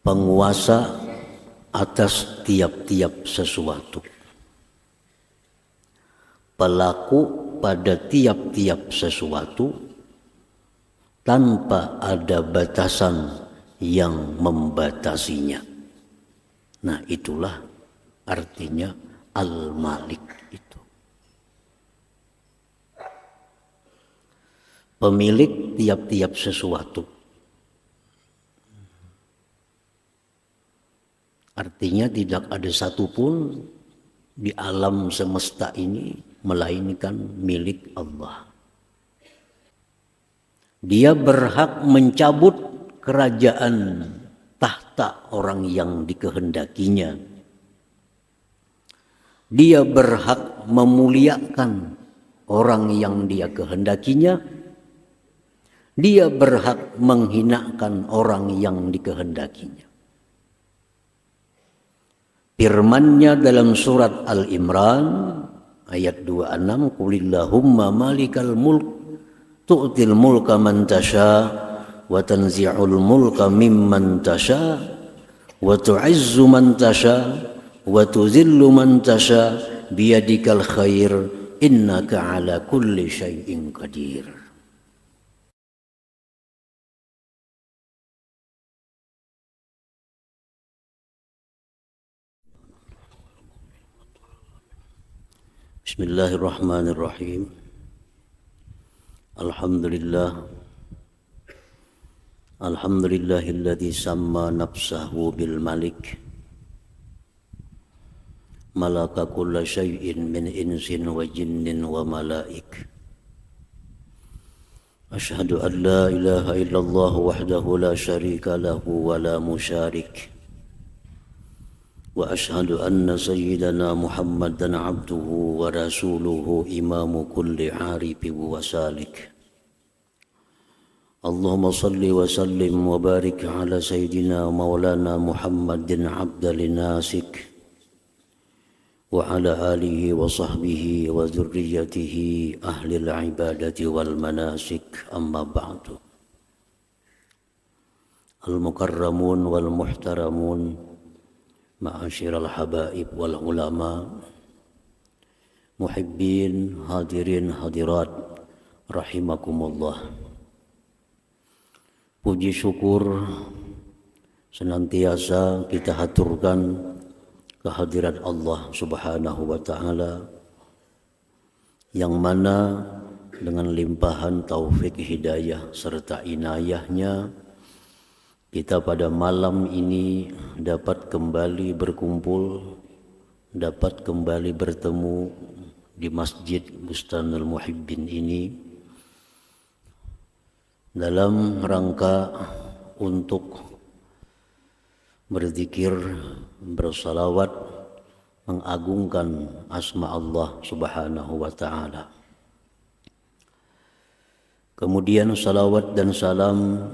penguasa atas tiap-tiap sesuatu, pelaku pada tiap-tiap sesuatu tanpa ada batasan yang membatasinya. Nah, itulah artinya Al-Malik itu. Pemilik tiap-tiap sesuatu. Artinya tidak ada satupun di alam semesta ini melainkan milik Allah. Dia berhak mencabut kerajaan tahta orang yang dikehendakinya. Dia berhak memuliakan orang yang dia kehendakinya. Dia berhak menghinakan orang yang dikehendakinya. Firman-Nya dalam surat Al-Imran ayat 26, Qulillahumma malikal mulk tu'til mulka man tasha wa tanzi'ul mulka mimman tasha wa tu'izzu man tasha wa tuzillu man tasha biyadikal khair innaka ala kulli syai'in qadir. Bismillahirrahmanirrahim. Alhamdulillahilladzi samma nafsahu bil malik malaka kulla syai'in min insin wa jinnin wa malaik. Asyhadu an la ilaha illallah wahdahu la syarika lahu wa la musyarik. Wa ashhadu anna sayyidana Muhammadan abduhu wa rasuluhu imamu kulli arifin wa salik. Allahumma salli wa sallim wa barik ala sayyidina maulana Muhammadin abdal nasik wa ala alihi wa sahbihi wa dzurriyyatihi ahlil ibadati wal manasik, amma ba'du. Al-mukarramun wal muhtaramun, ma'asyiral habaib wal ulama, muhibbin, hadirin hadirat rahimakumullah. Puji syukur senantiasa kita haturkan kehadirat Allah Subhanahu wa ta'ala, yang mana dengan limpahan taufik hidayah serta inayahnya kita pada malam ini dapat kembali berkumpul, dapat kembali bertemu di Masjid Bustanul Muhibbin ini dalam rangka untuk berzikir, bersalawat, mengagungkan asma Allah Subhanahu wa ta'ala. Kemudian salawat dan salam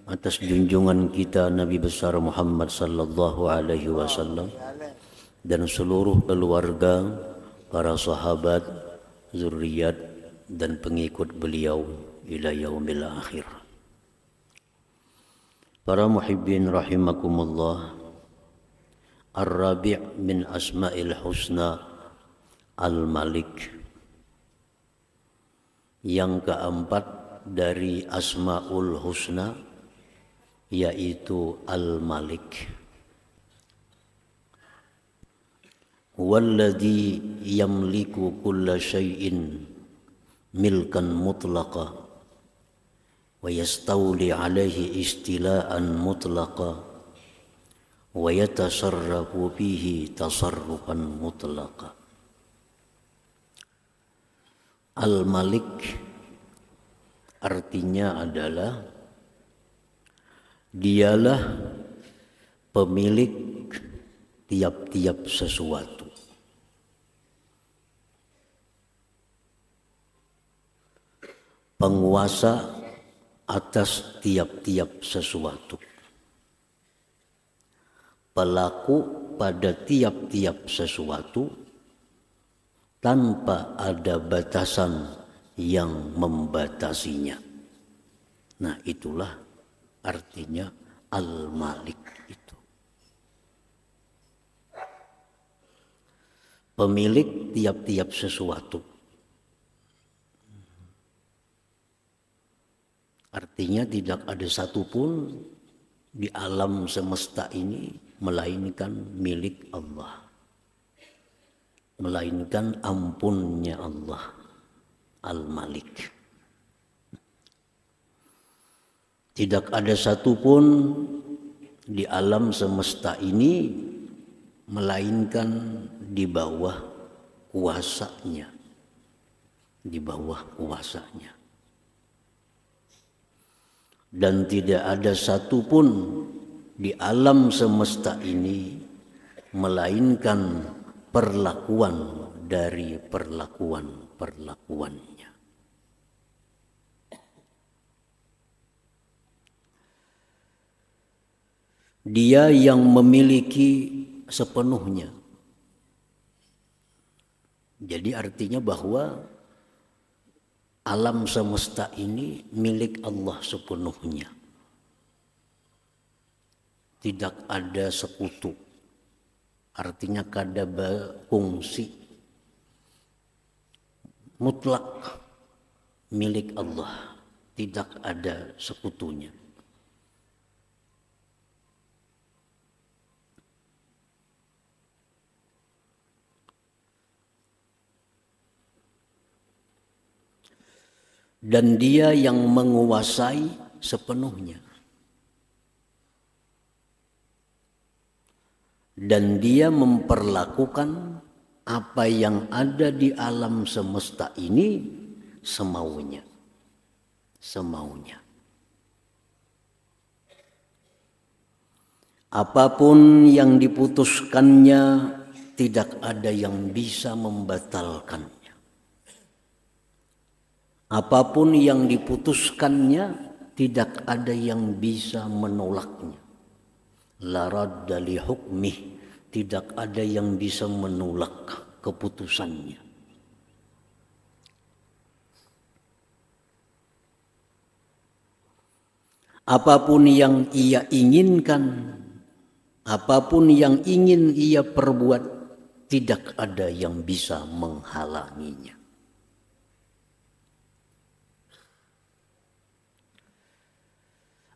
atas junjungan kita Nabi besar Muhammad sallallahu alaihi wasallam dan seluruh keluarga, para sahabat, zuriat dan pengikut beliau ila yaumil akhir. Para muhibbin rahimakumullah, Ar-Rabi' min asma'il husna Al-Malik, yang keempat dari Asma'ul Husna yaitu Al-Malik. Walladzi yamliku kulla syai'in milkan mutlaqa wa yastawli alaihi istila'an mutlaqa wa yatasarrafu bihi tasarrufan mutlaqa. Al-Malik artinya adalah dialah pemilik tiap-tiap sesuatu. Penguasa atas tiap-tiap sesuatu. Pelaku pada tiap-tiap sesuatu tanpa ada batasan yang membatasinya. Nah, itulah artinya Al-Malik itu. pemilik tiap-tiap sesuatu. Artinya tidak ada satupun di alam semesta ini melainkan milik Allah, melainkan ampunnya Allah, Al-Malik. Tidak ada satupun di alam semesta ini melainkan di bawah kuasanya, di bawah kuasanya. Dan tidak ada satupun di alam semesta ini melainkan perlakuan dari perlakuannya. Dia yang memiliki sepenuhnya. Jadi artinya bahwa alam semesta ini milik Allah sepenuhnya. Tidak ada sekutu. Artinya kada berfungsi. Mutlak milik Allah. Tidak ada sekutunya. Dan dia yang menguasai sepenuhnya. Dan dia memperlakukan apa yang ada di alam semesta ini semaunya. Semaunya. Apapun yang diputuskannya tidak ada yang bisa membatalkannya. Apapun yang diputuskannya tidak ada yang bisa menolaknya. La radda li hukmih, tidak ada yang bisa menolak keputusannya. Apapun yang ia inginkan, apapun yang ingin ia perbuat, tidak ada yang bisa menghalanginya.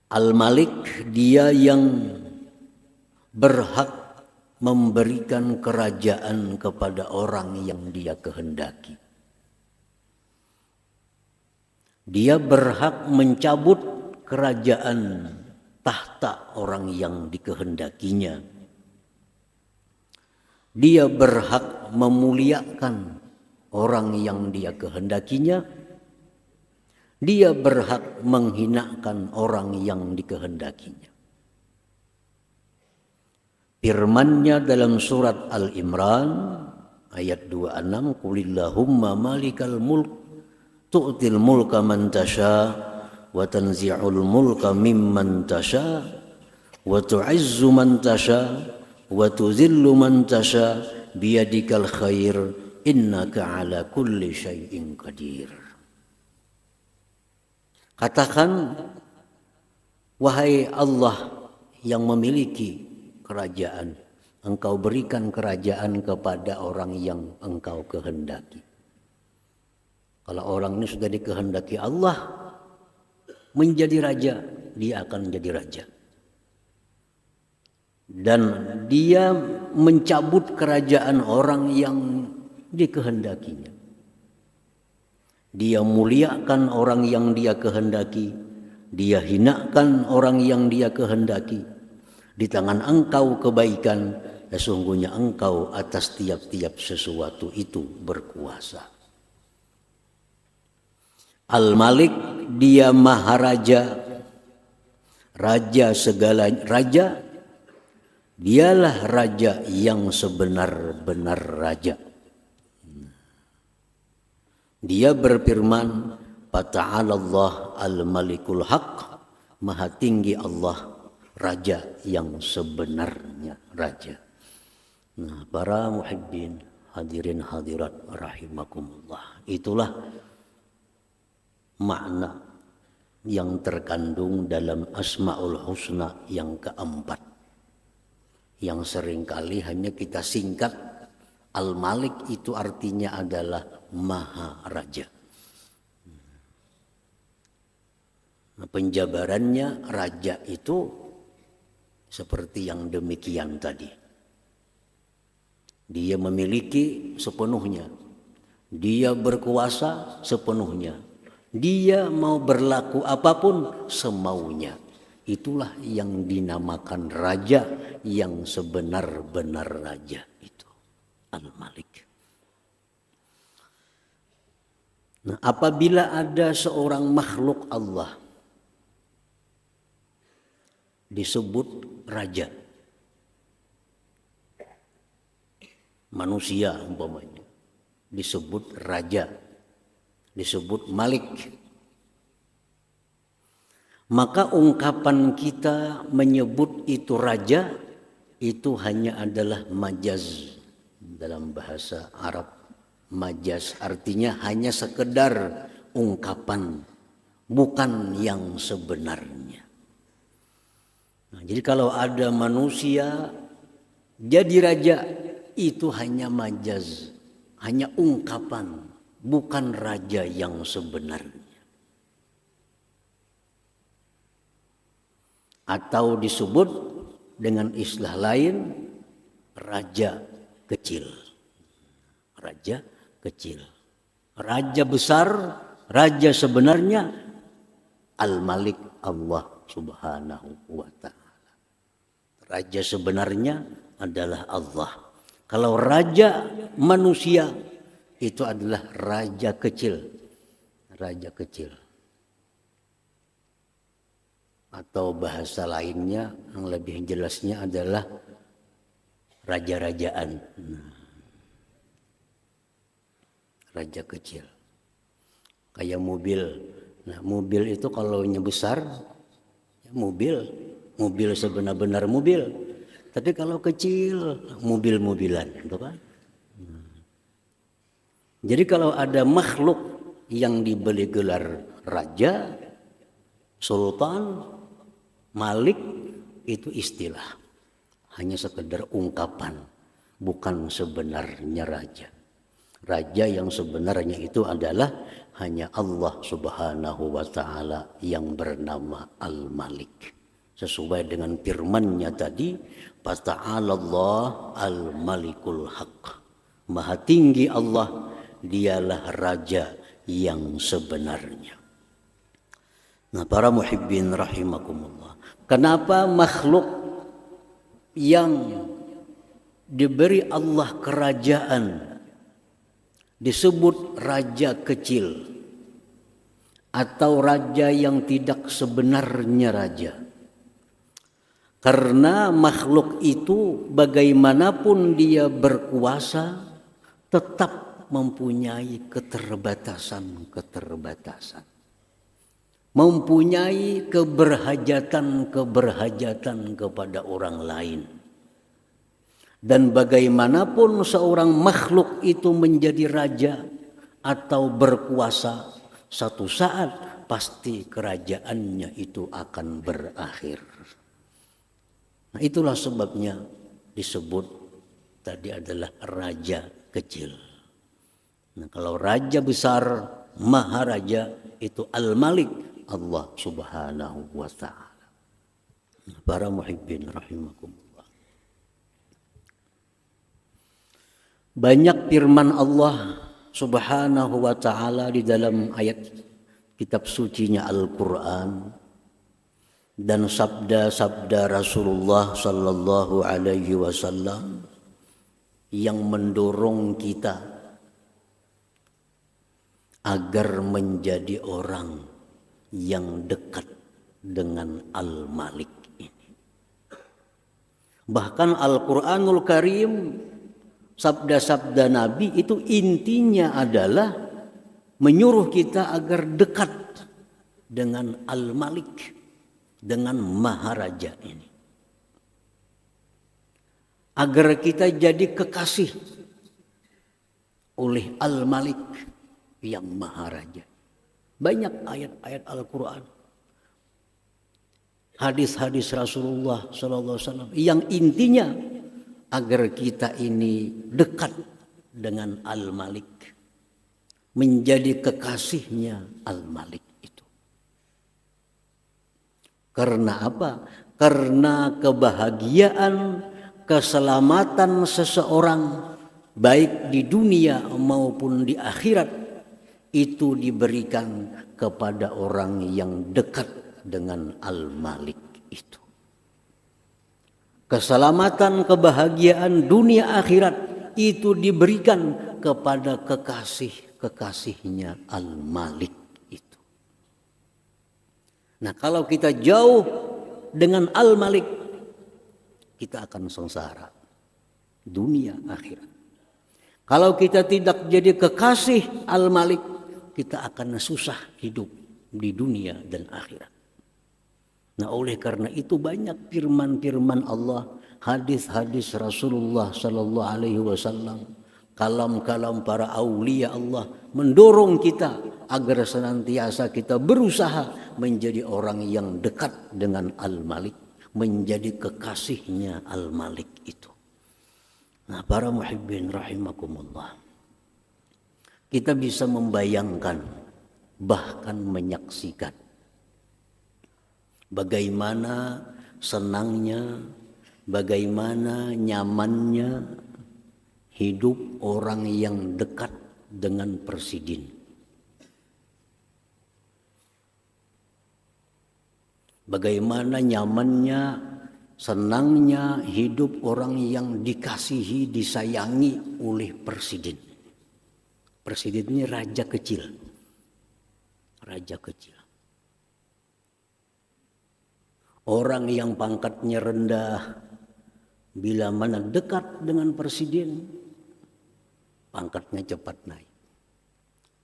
Al-Malik, dia yang berhak memberikan kerajaan kepada orang yang dia kehendaki. Dia berhak mencabut kerajaan tahta orang yang dikehendakinya. Dia berhak memuliakan orang yang dia kehendakinya. Dia berhak menghinakan orang yang dikehendakinya. Firman-Nya dalam surat Al-Imran ayat 26, Qulillahumma malikal mulk tu'til mulka man tasha wa tanzi'ul mulka mimman tasha wa tu'izzu man tasha wa tuzillu man tasha biyadikal khair innaka ala kulli syai'in qadir. Katakan, wahai Allah yang memiliki kerajaan, Engkau berikan kerajaan kepada orang yang Engkau kehendaki. Kalau orang ini sudah dikehendaki Allah menjadi raja, dia akan menjadi raja. Dan dia mencabut kerajaan orang yang dikehendakinya. Dia muliakan orang yang dia kehendaki. Dia hinakan orang yang dia kehendaki. Di tangan Engkau kebaikan, sesungguhnya Engkau atas tiap-tiap sesuatu itu berkuasa. Al-Malik, dia maharaja, raja segala raja. Dialah raja yang sebenar-benar raja. Dia berfirman, Fata'ala Allah al-Malikul Haq, Maha tinggi Allah, raja yang sebenarnya raja. Nah, para muhibbin, hadirin hadirat rahimakumullah. Itulah makna yang terkandung dalam Asmaul Husna yang keempat, yang seringkali hanya kita singkat Al-Malik itu artinya adalah Maha Raja. Nah, penjabarannya raja itu seperti yang demikian tadi. Dia memiliki sepenuhnya. Dia berkuasa sepenuhnya. Dia mau berlaku apapun semaunya. Itulah yang dinamakan raja yang sebenar-benar raja itu. Al-Malik. Nah, apabila ada seorang makhluk Allah disebut raja, manusia umpamanya disebut raja, disebut malik, maka ungkapan kita menyebut itu raja itu hanya adalah majaz. Dalam bahasa Arab, majaz artinya hanya sekedar ungkapan, bukan yang sebenarnya. Nah, jadi kalau ada manusia jadi raja, itu hanya majaz, hanya ungkapan, bukan raja yang sebenarnya. Atau disebut dengan istilah lain, raja kecil. Raja kecil. Raja besar, raja sebenarnya Al-Malik Allah Subhanahu wa ta'ala. Raja sebenarnya adalah Allah. Kalau raja manusia itu adalah raja kecil. Raja kecil. Atau bahasa lainnya yang lebih jelasnya adalah raja-rajaan. Raja kecil. Kayak mobil. Nah, mobil itu kalau besar, ya mobil sebenar-benar mobil. Tapi kalau kecil, mobil-mobilan, gitu kan? Jadi kalau ada makhluk yang diberi gelar raja, sultan, malik, itu istilah. Hanya sekedar ungkapan, bukan sebenarnya raja. Raja yang sebenarnya itu adalah hanya Allah Subhanahu wa ta'ala yang bernama Al-Malik. Sesuai dengan firman-Nya tadi, Fata'ala Allah Al-Malikul Haq. Maha tinggi Allah, dialah raja yang sebenarnya. Nah, para muhibbin rahimakumullah. Kenapa makhluk yang diberi Allah kerajaan disebut raja kecil atau raja yang tidak sebenarnya raja? Karena makhluk itu bagaimanapun dia berkuasa tetap mempunyai keterbatasan. Mempunyai keberhajatan kepada orang lain. Dan bagaimanapun seorang makhluk itu menjadi raja atau berkuasa, satu saat pasti kerajaannya itu akan berakhir. Nah, itulah sebabnya disebut tadi adalah raja kecil. Nah, kalau raja besar, maharaja itu Al-Malik Allah Subhanahu wa ta'ala. Para muhibbin rahimakumullah. Banyak firman Allah Subhanahu wa ta'ala di dalam ayat kitab sucinya Al-Quran dan sabda-sabda Rasulullah sallallahu alaihi wasallam yang mendorong kita agar menjadi orang yang dekat dengan Al-Malik ini. Bahkan Al-Quranul Karim, sabda-sabda Nabi itu intinya adalah menyuruh kita agar dekat dengan Al-Malik, dengan Maharaja ini. Agar kita jadi kekasih oleh Al-Malik yang Maharaja. Banyak ayat-ayat Al-Quran, hadis-hadis Rasulullah SAW yang intinya agar kita ini dekat dengan Al-Malik, menjadi kekasihnya Al-Malik itu. Karena apa? Karena kebahagiaan, keselamatan seseorang baik di dunia maupun di akhirat itu diberikan kepada orang yang dekat dengan Al-Malik itu. Keselamatan, kebahagiaan dunia akhirat itu diberikan kepada kekasihnya Al-Malik itu. Nah, kalau kita jauh dengan Al-Malik, kita akan sengsara dunia akhirat. Kalau kita tidak jadi kekasih Al-Malik, kita akan susah hidup di dunia dan akhirat. Nah, oleh karena itu banyak firman-firman Allah, hadis-hadis Rasulullah sallallahu alaihi wasallam, kalam-kalam para aulia Allah mendorong kita agar senantiasa kita berusaha menjadi orang yang dekat dengan Al-Malik, menjadi kekasihnya Al-Malik itu. Nah, para muhibbin rahimakumullah, kita bisa membayangkan, bahkan menyaksikan bagaimana senangnya, bagaimana nyamannya hidup orang yang dekat dengan presiden. Bagaimana nyamannya, senangnya hidup orang yang dikasihi, disayangi oleh presiden. Presiden ini raja kecil. Raja kecil. Orang yang pangkatnya rendah, bila mana dekat dengan presiden, pangkatnya cepat naik.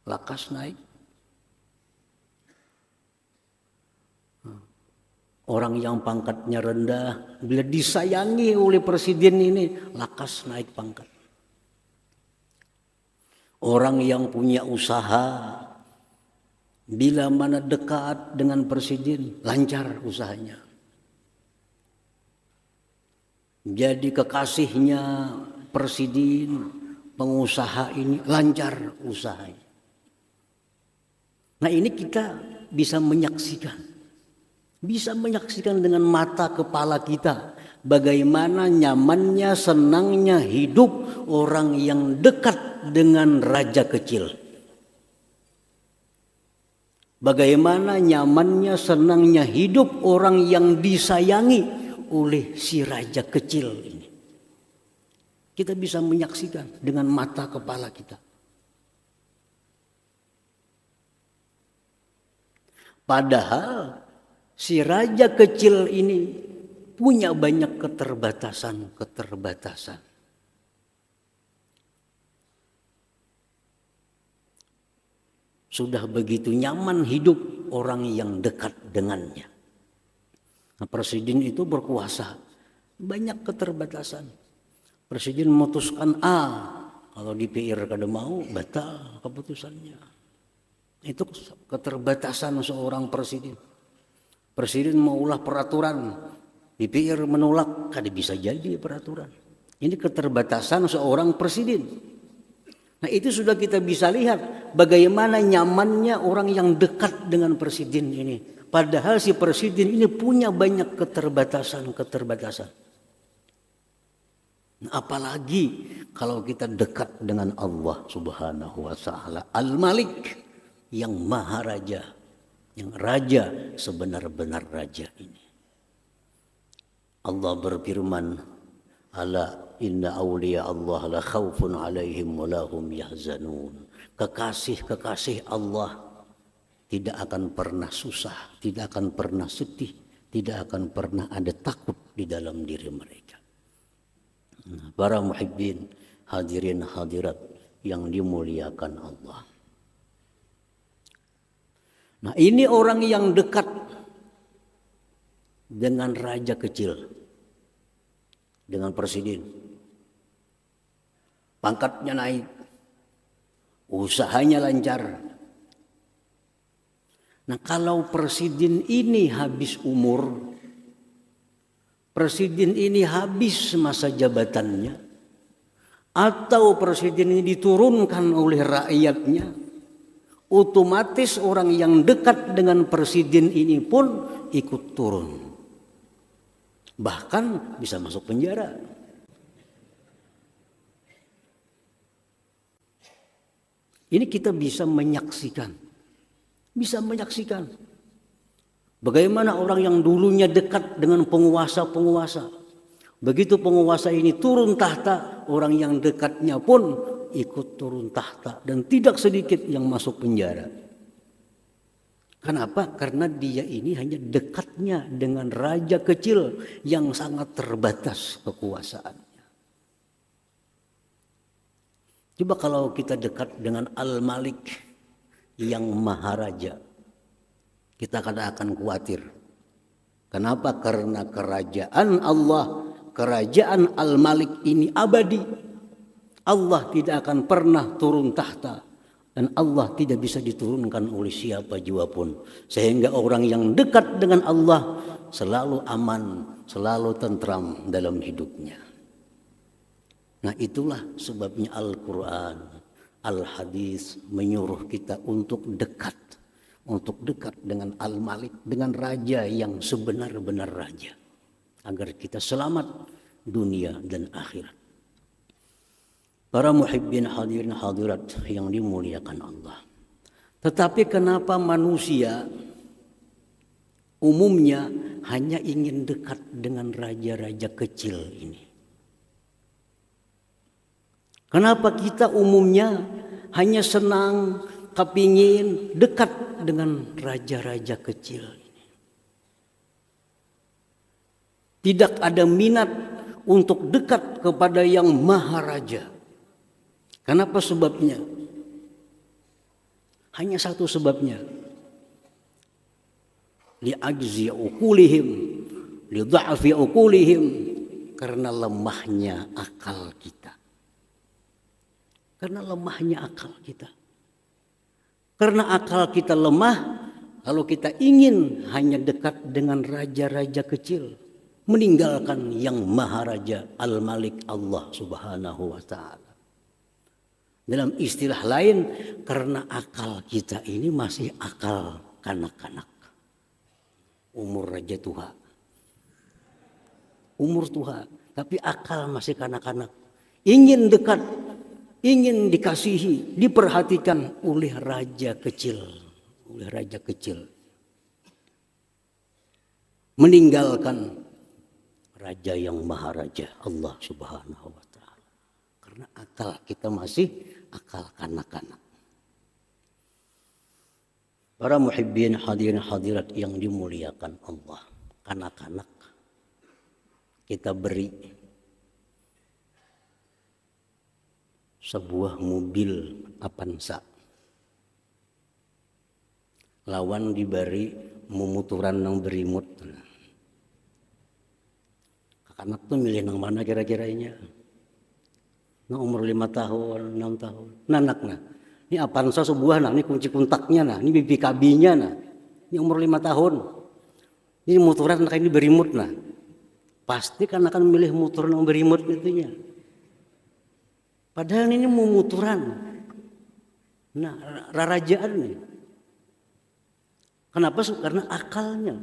Lakas naik. Orang yang pangkatnya rendah, bila disayangi oleh presiden ini, lakas naik pangkat. Orang yang punya usaha, bila mana dekat dengan presiden, lancar usahanya. Jadi kekasihnya presiden, pengusaha ini lancar usahanya. Nah, ini kita bisa menyaksikan dengan mata kepala kita bagaimana nyamannya, senangnya hidup orang yang dekat dengan raja kecil. Bagaimana nyamannya, senangnya hidup orang yang disayangi oleh si raja kecil ini. Kita bisa menyaksikan dengan mata kepala kita. Padahal si raja kecil ini punya banyak keterbatasan. Sudah begitu nyaman hidup orang yang dekat dengannya. Nah, presiden itu berkuasa, banyak keterbatasan. Presiden memutuskan A, kalau DPR kada mau, batal keputusannya. Itu keterbatasan seorang presiden. Presiden mau ulah peraturan, DPR menolak, kada bisa jadi peraturan. Ini keterbatasan seorang presiden. Nah, itu sudah kita bisa lihat bagaimana nyamannya orang yang dekat dengan presiden ini. Padahal si presiden ini punya banyak keterbatasan. Apalagi kalau kita dekat dengan Allah Subhanahu wa Ta'ala, Al-Malik, yang Maha Raja, yang raja sebenar-benar raja ini. Allah berfirman, ala inna awliya Allah la khawfun alaihim wa lahum yahzanun. Kekasih Allah tidak akan pernah susah, tidak akan pernah sedih, tidak akan pernah ada takut di dalam diri mereka. Para muhibbin, hadirin hadirat yang dimuliakan Allah. Nah, ini orang yang dekat dengan raja kecil, dengan presiden. Pangkatnya naik, usahanya lancar. Nah, kalau presiden ini habis umur, presiden ini habis masa jabatannya, atau presiden ini diturunkan oleh rakyatnya, otomatis orang yang dekat dengan presiden ini pun ikut turun. Bahkan bisa masuk penjara. Ini kita bisa menyaksikan bagaimana orang yang dulunya dekat dengan penguasa-penguasa, begitu penguasa ini turun tahta, orang yang dekatnya pun ikut turun tahta dan tidak sedikit yang masuk penjara. Kenapa? Karena dia ini hanya dekatnya dengan raja kecil yang sangat terbatas kekuasaannya. Coba kalau kita dekat dengan Al-Malik yang Maharaja, kita akan khawatir. Kenapa? Karena kerajaan Allah, kerajaan Al-Malik ini abadi. Allah tidak akan pernah turun tahta. Dan Allah tidak bisa diturunkan oleh siapa jua pun. Sehingga orang yang dekat dengan Allah selalu aman, selalu tentram dalam hidupnya. Nah, itulah sebabnya Al-Quran, Al-Hadis menyuruh kita untuk dekat dengan Al-Malik, dengan raja yang sebenar-benar raja, agar kita selamat dunia dan akhirat. Para muhibbin hadirin hadirat yang dimuliakan Allah. Tetapi kenapa manusia umumnya hanya ingin dekat dengan raja-raja kecil ini? Kenapa kita umumnya hanya senang, kepingin dekat dengan raja-raja kecil ini? Tidak ada minat untuk dekat kepada yang maharaja. Kenapa sebabnya? Hanya satu sebabnya. Li'ajzi uqulihim, lidha'fi uqulihim, karena lemahnya akal kita. Karena lemahnya akal kita. Karena akal kita lemah, kalau kita ingin hanya dekat dengan raja-raja kecil, meninggalkan yang maharaja Al-Malik Allah Subhanahu wa ta'ala. Dalam istilah lain, karena akal kita ini masih akal kanak-kanak. Umur raja tua. Umur tua, tapi akal masih kanak-kanak. Ingin dekat, ingin dikasihi, diperhatikan oleh raja kecil. Oleh raja kecil. Meninggalkan raja yang maharaja Allah Subhanahu wa ta'ala. Karena akal kita masih akal kanak-kanak. Para muhibbin hadirin hadirat yang dimuliakan Allah, kanak-kanak kita beri sebuah mobil Avanza, lawan diberi mumuturan nang berimut. Anak tuh milih nang mana kira-kiranya? Nah, umur 5 tahun, 6 tahun. Nanak nah. Ini Avanza sebuah nah, ini kunci kontaknya nah, ini BPKB-nya nah. Ini umur 5 tahun. Ini muturan nah, ini berimut nah. Pasti kan akan milih muturan yang berimut itunya. Padahal ini muturan. Nah, rarajaan nih. Kenapa? Karena akalnya.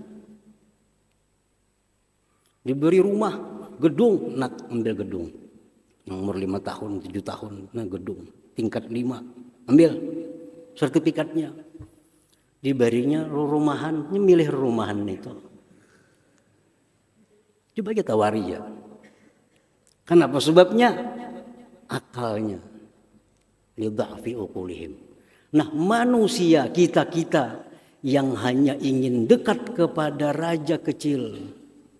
Diberi rumah, gedung, nak ambil gedung. Yang umur 5 tahun, 7 tahun, nah gedung. Tingkat 5, ambil sertifikatnya. Diberinya rumahan, ini milih rumahan itu. Coba kita tawari ya. Kenapa sebabnya? Akalnya. Lidha'fi uqulihim. Nah, manusia kita yang hanya ingin dekat kepada raja kecil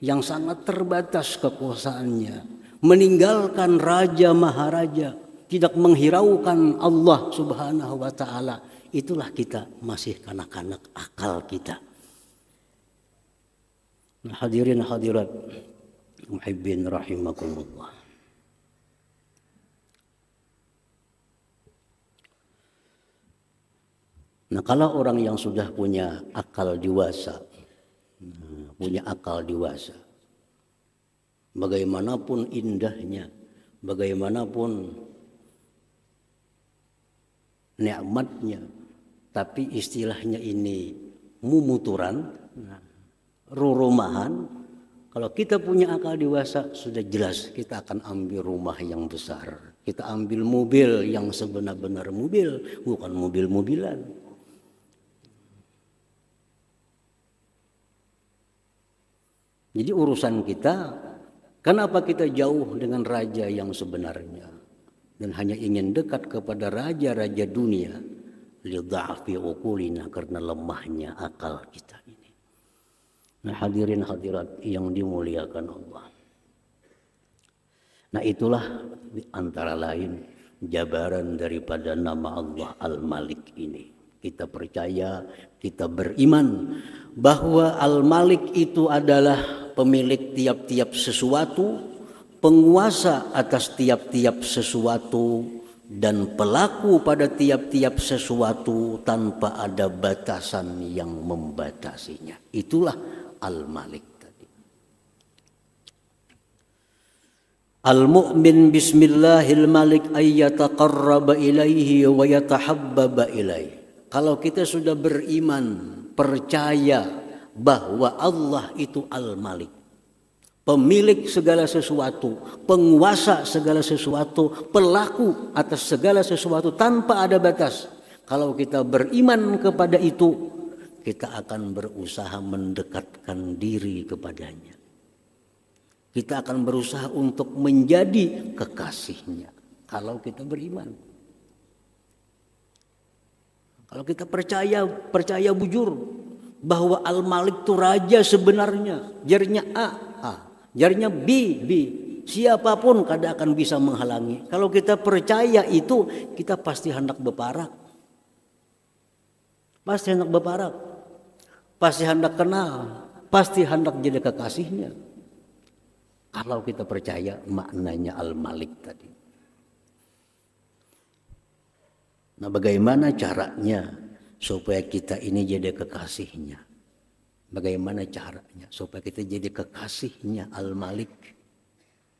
yang sangat terbatas kekuasaannya, meninggalkan raja maharaja, tidak menghiraukan Allah Subhanahu wa ta'ala, itulah kita masih kanak-kanak akal kita. Nah, hadirin hadirat muhibbin rahimakumullah. Nah, kalau orang yang sudah punya akal dewasa, bagaimanapun indahnya, bagaimanapun nikmatnya, tapi istilahnya ini mumuturan, rumahan. Kalau kita punya akal dewasa, sudah jelas kita akan ambil rumah yang besar. Kita ambil mobil yang sebenar-benar mobil, bukan mobil-mobilan. Jadi urusan kita, kenapa kita jauh dengan raja yang sebenarnya dan hanya ingin dekat kepada raja-raja dunia? Lidha'fi uqulina, karena lemahnya akal kita ini. Nah, hadirin hadirat yang dimuliakan Allah. Nah, itulah antara lain jabaran daripada nama Allah Al-Malik ini. Kita percaya, kita beriman bahwa Al-Malik itu adalah pemilik tiap-tiap sesuatu, penguasa atas tiap-tiap sesuatu, dan pelaku pada tiap-tiap sesuatu tanpa ada batasan yang membatasinya. Itulah Al-Malik tadi. Al-mu'min bismillahil malik ayyataqarraba ilaihi wa yatahabbaba ilaihi. Kalau kita sudah beriman, percaya bahwa Allah itu Al-Malik, pemilik segala sesuatu, penguasa segala sesuatu, pelaku atas segala sesuatu tanpa ada batas. Kalau kita beriman kepada itu, kita akan berusaha mendekatkan diri kepadanya. Kita akan berusaha untuk menjadi kekasihnya. Kalau kita beriman. Kalau kita percaya bujur bahwa Al-Malik itu raja sebenarnya. Jarinya A, jarinya B. Siapapun kada akan bisa menghalangi. Kalau kita percaya itu, kita pasti hendak berparak. Pasti hendak berparak. Pasti hendak kenal. Pasti hendak jadi kekasihnya. Kalau kita percaya maknanya Al-Malik tadi. Nah, bagaimana caranya supaya kita ini jadi kekasihnya? Bagaimana caranya supaya kita jadi kekasihnya Al-Malik?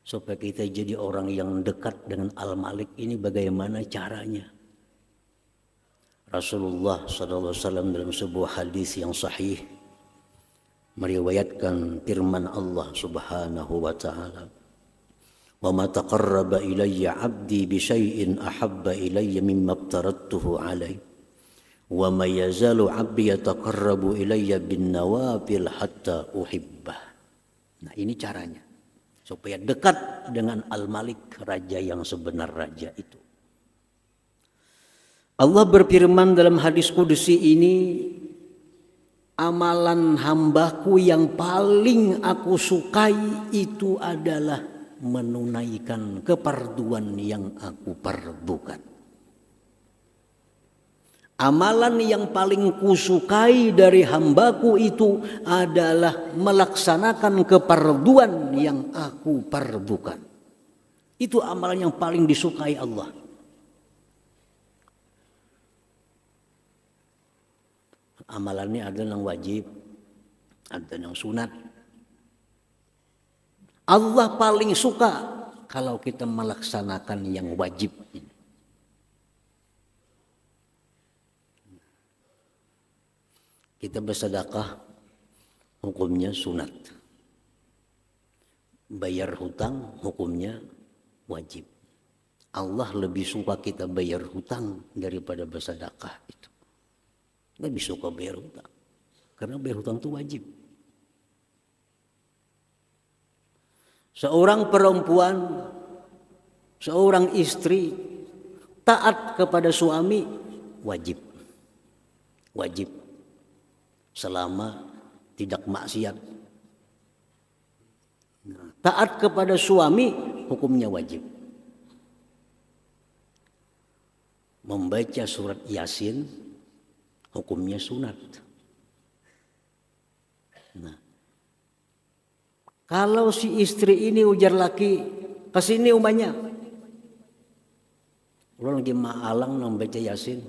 Supaya kita jadi orang yang dekat dengan Al-Malik ini, bagaimana caranya? Rasulullah SAW dalam sebuah hadis yang sahih meriwayatkan firman Allah Subhanahu wa taala, "Wa ma taqarraba ilayya 'abdi bi syai'in ahabba ilayya mimma aftaradtuhu 'alaihi wa ma yazalu 'abdi yataqarrabu ilayya bin nawafil hatta uhibbah." Nah, ini caranya supaya dekat dengan Al-Malik, raja yang sebenar, raja itu. Allah berfirman dalam hadis kudusi ini, amalan hambaku yang paling aku sukai itu adalah menunaikan kefarduan yang aku fardukan. Amalan yang paling kusukai dari hambaku itu adalah melaksanakan kefarduan yang aku fardukan. Itu amalan yang paling disukai Allah. Amalannya ada yang wajib, ada yang sunat. Allah paling suka kalau kita melaksanakan yang wajib ini. Kita bersedekah, hukumnya sunat. Bayar hutang, hukumnya wajib. Allah lebih suka kita bayar hutang daripada bersedekah itu. Lebih suka bayar hutang. Karena bayar hutang itu wajib. Seorang perempuan, seorang istri taat kepada suami wajib. Wajib. Selama tidak maksiat. Taat kepada suami hukumnya wajib. Membaca surat Yasin hukumnya sunat. Nah, kalau si istri ini ujar laki, kesini umanya, ulang lagi maalang membaca Yasin.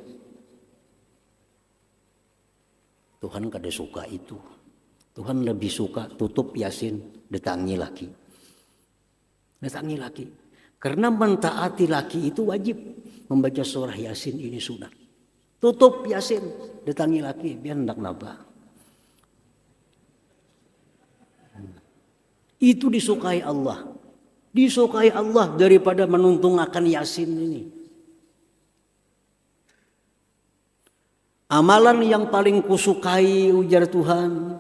Tuhan kada suka itu. Tuhan lebih suka tutup Yasin, datangi laki. Karena mentaati laki itu wajib. Membaca surah Yasin ini sunat. Tutup Yasin, datangi laki, biar hendak napa. Itu disukai Allah. Disukai Allah daripada menuntung akan Yasin ini. Amalan yang paling kusukai, ujar Tuhan,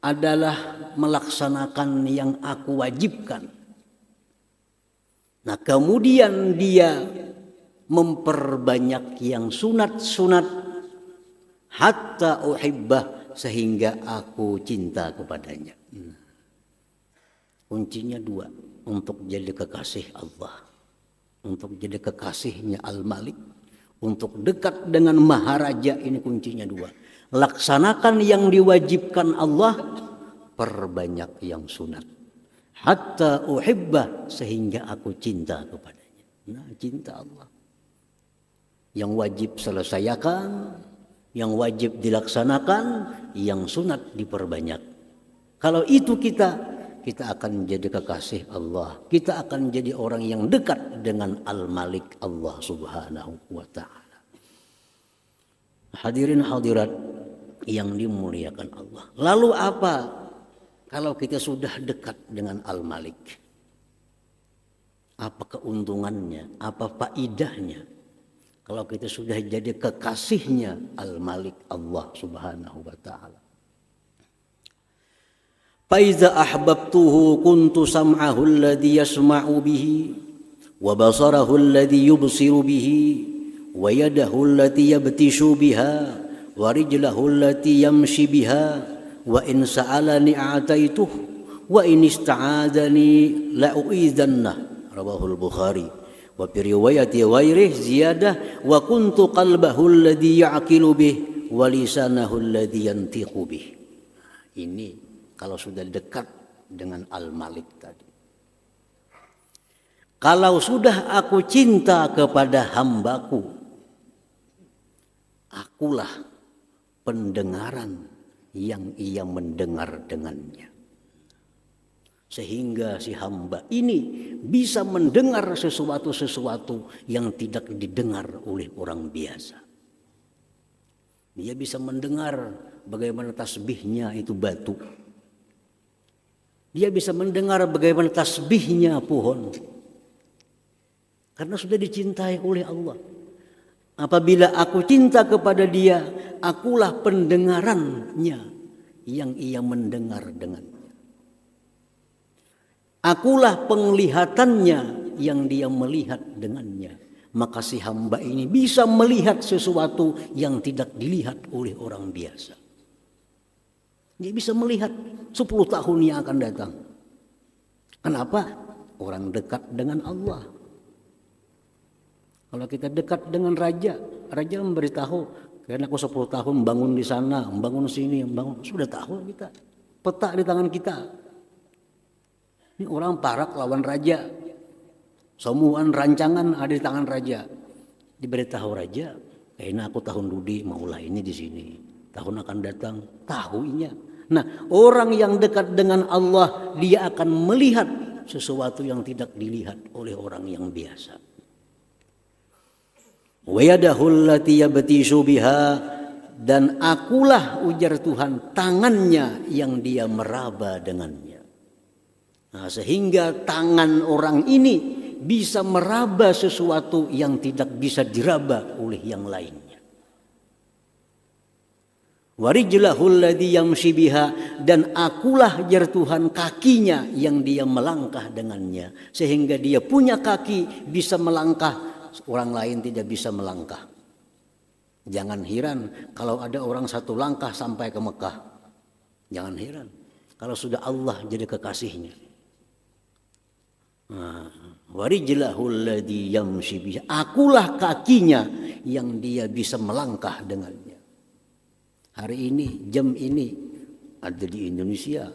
adalah melaksanakan yang aku wajibkan. Nah, kemudian dia memperbanyak yang sunat-sunat hatta uhibbah, sehingga aku cinta kepadanya. Kuncinya dua, untuk jadi kekasih Allah, untuk jadi kekasihnya Al-Malik, untuk dekat dengan Maharaja. Ini kuncinya dua. Laksanakan yang diwajibkan Allah, perbanyak yang sunat. Hatta uhibbah, sehingga aku cinta kepadanya. Nah, cinta Allah. Yang wajib selesaikan, yang wajib dilaksanakan, yang sunat diperbanyak. Kalau itu kita akan jadi kekasih Allah. Kita akan jadi orang yang dekat dengan Al-Malik, Allah Subhanahu wa ta'ala. Hadirin hadirat yang dimuliakan Allah. Lalu apa kalau kita sudah dekat dengan Al-Malik? Apa keuntungannya? Apa faidahnya? Kalau kita sudah jadi kekasihnya Al-Malik, Allah Subhanahu wa ta'ala. Faiza ahbabtuhu kuntu sam'ahu alladhi yasma'u bihi, wa basarahu alladhi yubsiru bihi, wa yadahu allati yabtishu biha, wa rijlahu allati yamshi biha, wa in sa'alani a'taituh, wa in ista'adani la'u'idzannah. Rawahul Bukhari. Wa fi riwayati ghairihi ziyadah, wa kuntu qalbahu alladhi ya'qilu bih, wa lisanahu alladhi yantiqu bih. Ini kalau sudah dekat dengan Al-Malik tadi. Kalau sudah aku cinta kepada hambaku, akulah pendengaran yang ia mendengar dengannya. Sehingga si hamba ini bisa mendengar sesuatu yang tidak didengar oleh orang biasa. Dia bisa mendengar bagaimana tasbihnya itu batu. Dia bisa mendengar bagaimana tasbihnya pohon. Karena sudah dicintai oleh Allah. Apabila aku cinta kepada dia, akulah pendengarannya yang ia mendengar dengannya. Akulah penglihatannya yang dia melihat dengannya. Maka si hamba ini bisa melihat sesuatu yang tidak dilihat oleh orang biasa. Dia bisa melihat 10 tahun yang akan datang. Kenapa? Orang dekat dengan Allah. Kalau kita dekat dengan raja, raja memberitahu, karena aku 10 tahun bangun di sana, bangun sini, bangun, sudah tahu kita. Peta di tangan kita. Ini orang parak lawan raja. Semuaan rancangan ada di tangan raja. Diberitahu raja, kayaknya aku tahun dudi maulah ini di sini. Tahun akan datang, tahunya. Nah, orang yang dekat dengan Allah, dia akan melihat sesuatu yang tidak dilihat oleh orang yang biasa. Wa yadahul lati yabtishu biha, dan akulah, ujar Tuhan, tangannya yang dia meraba dengannya. Nah, sehingga tangan orang ini bisa meraba sesuatu yang tidak bisa diraba oleh yang lainnya. Warijlahul ladzi yamshi biha, dan akulah, jar Tuhan, kakinya yang dia melangkah dengannya, sehingga dia punya kaki bisa melangkah, orang lain tidak bisa melangkah. Jangan heran kalau ada orang satu langkah sampai ke Mekah. Jangan heran kalau sudah Allah jadi kekasihnya. Warijlahul ladzi yamshi biha, akulah kakinya yang dia bisa melangkah dengannya. Hari ini, jam ini ada di Indonesia,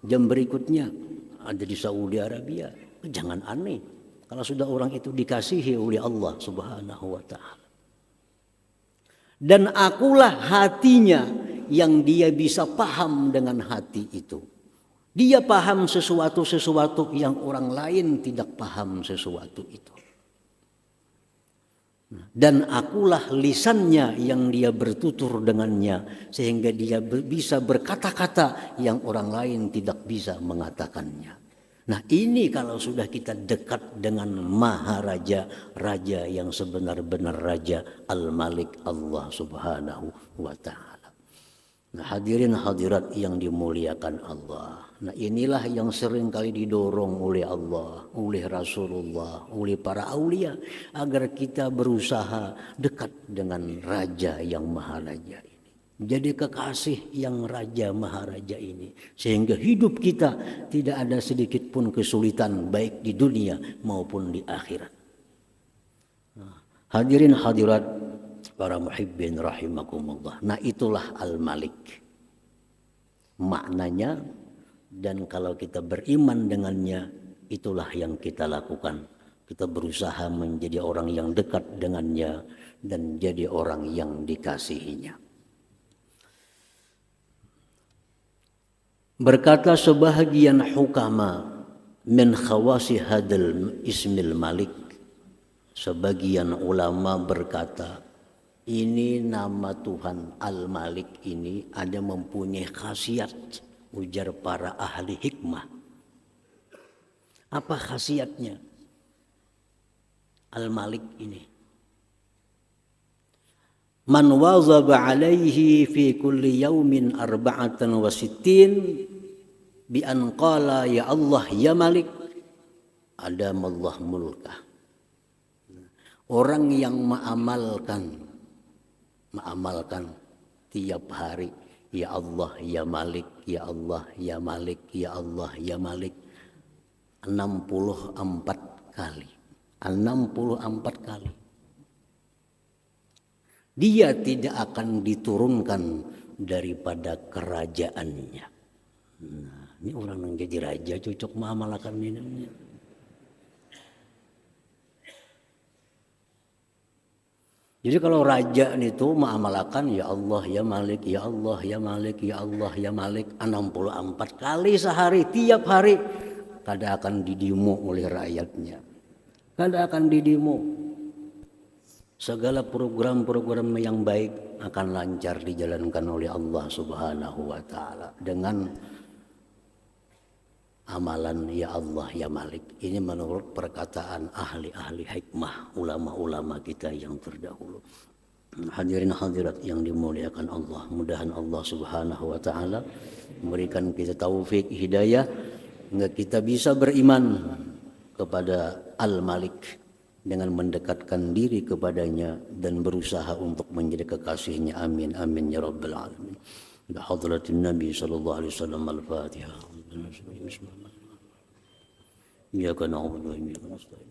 jam berikutnya ada di Saudi Arabia. Jangan aneh kalau sudah orang itu dikasihi oleh Allah Subhanahu wa ta'ala. Dan akulah hatinya yang dia bisa paham dengan hati itu. Dia paham sesuatu yang orang lain tidak paham sesuatu itu. Dan akulah lisannya yang dia bertutur dengannya, sehingga dia bisa berkata-kata yang orang lain tidak bisa mengatakannya. Nah, ini kalau sudah kita dekat dengan Maharaja, Raja yang sebenar-benar Raja, Al-Malik, Allah Subhanahu wa Ta'ala. Nah, hadirin hadirat yang dimuliakan Allah. Nah, inilah yang sering kali didorong oleh Allah, oleh Rasulullah, oleh para aulia, agar kita berusaha dekat dengan Raja yang Maharaja ini. Jadi kekasih yang Raja Maharaja ini, sehingga hidup kita tidak ada sedikit pun kesulitan, baik di dunia maupun di akhirat. Nah, hadirin hadirat para muhibbin rahimakumullah. Nah, itulah Al-Malik maknanya, dan kalau kita beriman dengannya, itulah yang kita lakukan. Kita berusaha menjadi orang yang dekat dengannya dan jadi orang yang dikasihinya. Berkata sebahagian hukama min khawasi hadal ismil Malik, sebagian ulama berkata, ini nama Tuhan Al-Malik ini ada mempunyai khasiat, ujar para ahli hikmah. Apa khasiatnya Al-Malik ini? Man wazaba alaihi fi kulli yaumin 64 bi an qala ya Allah ya Malik adamallah mulkah. Orang yang mengamalkan tiap hari ya Allah ya Malik, ya Allah ya Malik, ya Allah ya Malik 64 kali. 64 kali. Dia tidak akan diturunkan daripada kerajaannya. Nah, ini orang yang jadi raja cocok mengamalkan ini. Jadi kalau raja itu mengamalkan ya Allah ya Malik, ya Allah ya Malik, ya Allah ya Malik 64 kali sehari, tiap hari, kada akan didemo oleh rakyatnya. Kada akan didemo. Segala program-program yang baik akan lancar dijalankan oleh Allah Subhanahu wa Ta'ala dengan amalan ya Allah ya Malik. Ini menurut perkataan ahli-ahli hikmah, ulama-ulama kita yang terdahulu. Hadirin hadirat yang dimuliakan Allah, mudahan Allah Subhanahu wa Ta'ala memberikan kita taufik hidayah hingga kita bisa beriman kepada Al-Malik dengan mendekatkan diri kepadanya dan berusaha untuk menjadi kekasihnya. Amin amin ya rabbal alamin. Bi hadratin Nabi sallallahu alaihi wasallam. Al-Fatihah. Iyyaka na'budu wa iyyaka nasta'in.